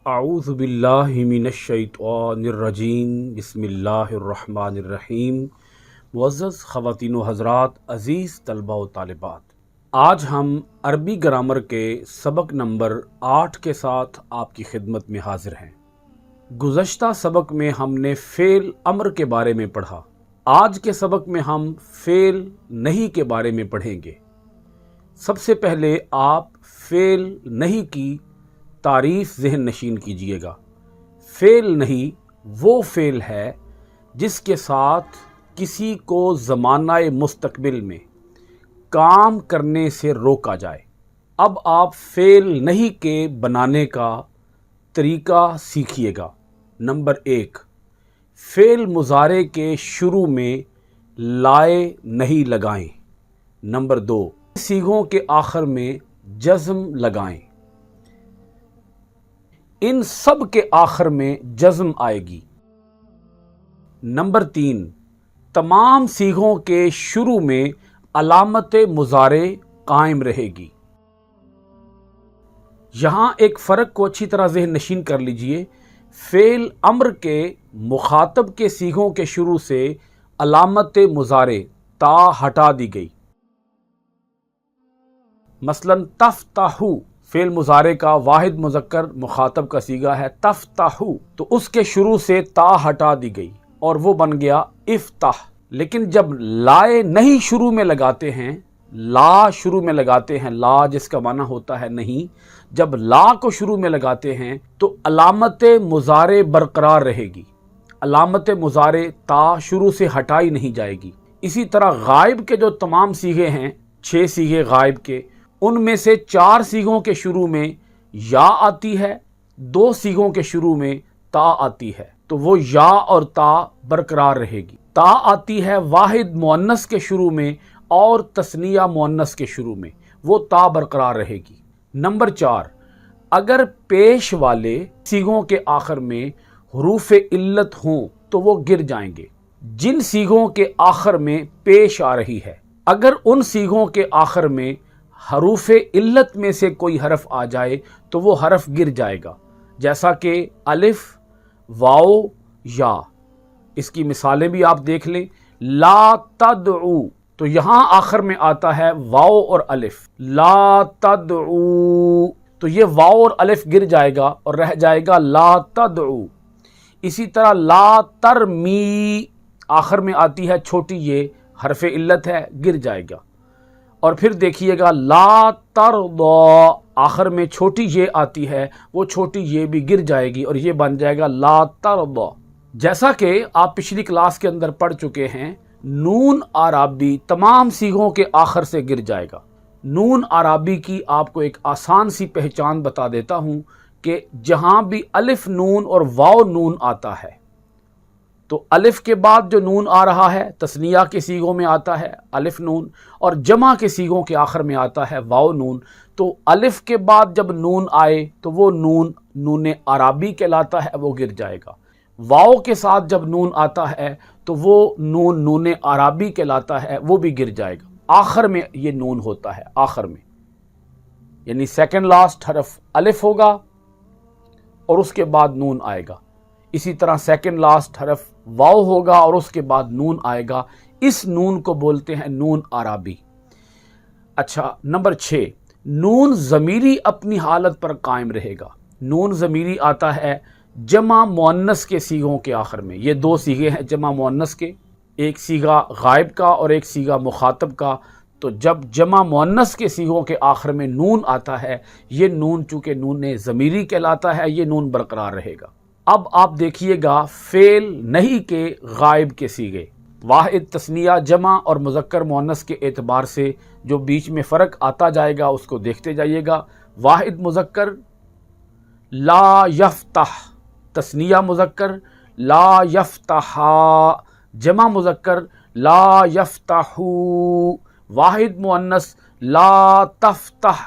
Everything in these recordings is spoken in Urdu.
اعوذ باللہ من الشیطان الرجیم بسم اللہ الرحمن الرحیم۔ معزز خواتین و حضرات، عزیز طلبہ و طالبات، آج ہم عربی گرامر کے سبق نمبر 8 کے ساتھ آپ کی خدمت میں حاضر ہیں۔ گزشتہ سبق میں ہم نے فعل امر کے بارے میں پڑھا۔ آج کے سبق میں ہم فعل نہیں کے بارے میں پڑھیں گے۔ سب سے پہلے آپ فعل نہیں کی تعریف ذہن نشین کیجئے گا۔ فعل نہیں وہ فعل ہے جس کے ساتھ کسی کو زمانہ مستقبل میں کام کرنے سے روکا جائے۔ اب آپ فعل نہیں کے بنانے کا طریقہ سیکھیے گا۔ نمبر 1، فعل مضارع کے شروع میں لائے نہیں لگائیں۔ نمبر 2، صیغوں کے آخر میں جزم لگائیں۔ ان سب کے آخر میں جزم آئے گی۔ نمبر 3، تمام صیغوں کے شروع میں علامت مضارع قائم رہے گی۔ یہاں ایک فرق کو اچھی طرح ذہن نشین کر لیجئے۔ فعل امر کے مخاطب کے صیغوں کے شروع سے علامت مضارع تا ہٹا دی گئی۔ مثلا تفتحو فعل مضارع کا واحد مذکر مخاطب کا صیغہ ہے تفتحو، تو اس کے شروع سے تا ہٹا دی گئی اور وہ بن گیا افتح۔ لیکن جب لائے نہیں شروع میں لگاتے ہیں، لا شروع میں لگاتے ہیں، لا جس کا معنی ہوتا ہے نہیں، جب لا کو شروع میں لگاتے ہیں تو علامت مضارع برقرار رہے گی۔ علامت مضارع تا شروع سے ہٹائی نہیں جائے گی۔ اسی طرح غائب کے جو تمام صیغے ہیں، 6 صیغے غائب کے، ان میں سے 4 صیغوں کے شروع میں یا آتی ہے، 2 صیغوں کے شروع میں تا آتی ہے، تو وہ یا اور تا برقرار رہے گی۔ تا آتی ہے واحد مؤنث کے شروع میں اور تثنیہ مؤنث کے شروع میں، وہ تا برقرار رہے گی۔ نمبر 4، اگر پیش والے صیغوں کے آخر میں حروف علت ہوں تو وہ گر جائیں گے۔ جن صیغوں کے آخر میں پیش آ رہی ہے، اگر ان صیغوں کے آخر میں حروف علت میں سے کوئی حرف آ جائے تو وہ حرف گر جائے گا، جیسا کہ الف، واو، یا۔ اس کی مثالیں بھی آپ دیکھ لیں۔ لا تدعو، تو یہاں آخر میں آتا ہے واو اور الف، لا تدعو، تو یہ واو اور الف گر جائے گا اور رہ جائے گا لا تدعو۔ اسی طرح لا ترمی، آخر میں آتی ہے چھوٹی یہ، حرف علت ہے، گر جائے گا۔ اور پھر دیکھیے گا لا ترضى، آخر میں چھوٹی یہ آتی ہے، وہ چھوٹی یہ بھی گر جائے گی اور یہ بن جائے گا لا ترضى۔ جیسا کہ آپ پچھلی کلاس کے اندر پڑھ چکے ہیں، نون اعرابی تمام صیغوں کے آخر سے گر جائے گا۔ نون اعرابی کی آپ کو ایک آسان سی پہچان بتا دیتا ہوں کہ جہاں بھی الف نون اور واو نون آتا ہے، تو الف کے بعد جو نون آ رہا ہے تثنیہ کے صیغوں میں آتا ہے الف نون، اور جمع کے صیغوں کے آخر میں آتا ہے واو نون، تو الف کے بعد جب نون آئے تو وہ نون نون اعرابی کہلاتا ہے، وہ گر جائے گا۔ واو کے ساتھ جب نون آتا ہے تو وہ نون نون اعرابی کہلاتا ہے، وہ بھی گر جائے گا۔ آخر میں یہ نون ہوتا ہے، آخر میں، یعنی سیکنڈ لاسٹ حرف الف ہوگا اور اس کے بعد نون آئے گا۔ اسی طرح سیکنڈ لاسٹ حرف واو ہوگا اور اس کے بعد نون آئے گا۔ اس نون کو بولتے ہیں نون اعرابی۔ اچھا، نمبر 6، نون ضمیری اپنی حالت پر قائم رہے گا۔ نون ضمیری آتا ہے جمع مؤنث کے صیغوں کے آخر میں۔ یہ 2 صیغے ہیں جمع مؤنث کے، ایک صیغہ غائب کا اور ایک صیغہ مخاطب کا۔ تو جب جمع مؤنث کے صیغوں کے آخر میں نون آتا ہے، یہ نون چونکہ نون ضمیری کہلاتا ہے، یہ نون برقرار رہے گا۔ اب آپ دیکھیے گا فعل نہیں کے غائب کے صیغے، واحد تثنیہ جمع اور مذکر مؤنث کے اعتبار سے جو بیچ میں فرق آتا جائے گا اس کو دیکھتے جائیے گا۔ واحد مذکر لا یفتح، تثنیہ مذکر لا یفتحا، جمع مذکر لا یفتحو، واحد مؤنث لا تفتح،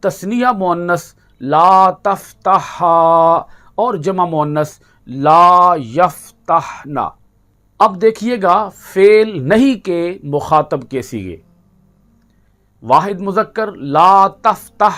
تثنیہ مؤنث لا تفتحا، اور جمع مؤنث لا یفتحنا۔ اب دیکھیے گا فعل نہیں کے مخاطب کے صیغے، واحد مذکر لا تفتح،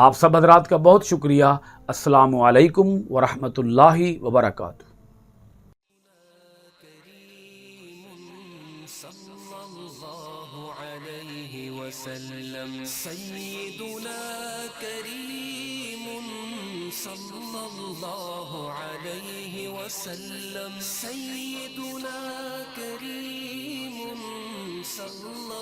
آپ سب حضرات کا بہت شکریہ۔ السلام علیکم ورحمۃ اللہ وبرکاتہ۔ سيدنا كريم صلى الله عليه وسلم، سيدنا كريم صلى